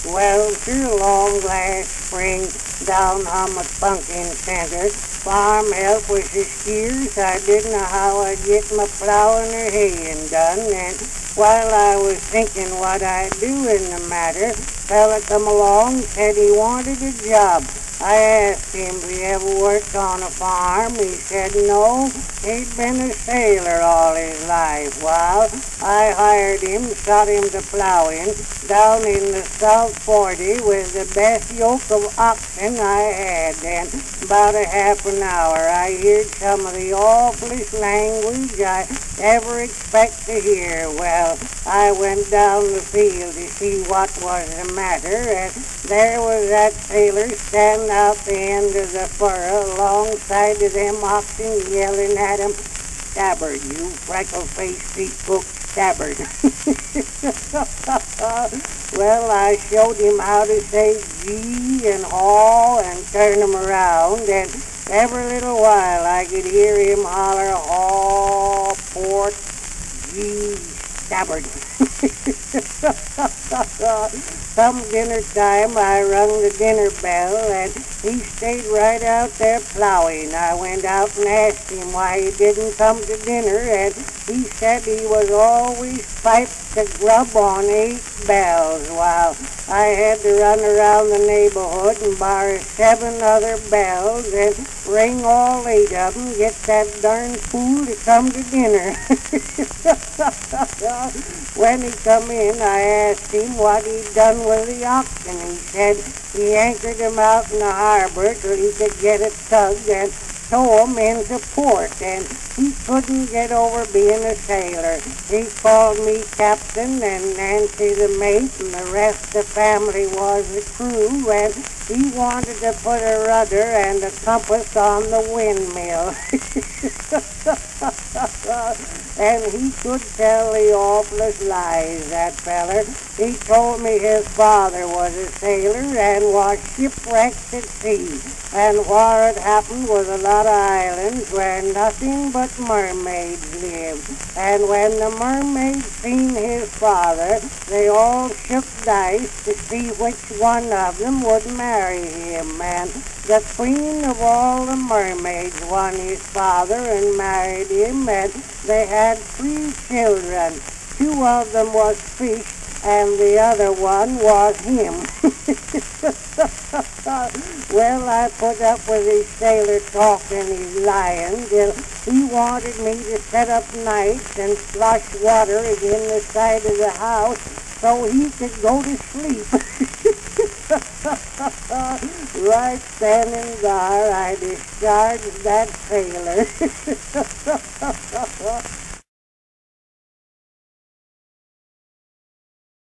Well, through long last spring, down on my pumpkin center, farm help was so scarce I didn't know how I'd get my plowing or haying done. And while I was thinking what I'd do in the matter, fella come along, said he wanted a job. I asked him if he ever worked on a farm. He said no, he'd been a sailor all his life. Well, I hired him, shot him to plowing down in the South 40 with the best yoke of oxen I had. And about a half an hour I heard some of the awfulest language I ever expect to hear. Well, I went down the field to see what was the matter, and there was that sailor standing out the end of the furrow alongside of them oxen, yelling at him, "Stabbard, you freckle-faced sea-cook Stabbard." Well, I showed him how to say gee and haw and turn him around, and every little while I could hear him holler, "Haw, port, gee, Stabbard." Come dinner time, I rung the dinner bell, and he stayed right out there plowing. I went out and asked him why he didn't come to dinner, and he said he was always piped to grub on 8 bells, while I had to run around the neighborhood and borrow 7 other bells and ring all 8 of them, get that darn fool to come to dinner. When he come in, I asked him what he'd done with the oxen. He said he anchored them out in the harbor till he could get it tugged and tow 'em into port, and he couldn't get over being a sailor. He called me captain and Nancy the mate, and the rest of the family was the crew, and he wanted to put a rudder and a compass on the windmill. And he could tell the awfulest lies, that feller. He told me his father was a sailor and was shipwrecked at sea, and where it happened was a lot of islands where nothing but mermaids lived. And when the mermaids seen his father, they all shook dice to see which one of them would marry him. And the queen of all the mermaids won his father and married him, and they had 3 children. 2 of them was fish, and the other one was him. Well, I put up with his sailor talk and his lying till he wanted me to set up nights and flush water again the side of the house so he could go to sleep. Right then and there, I discharged that sailor.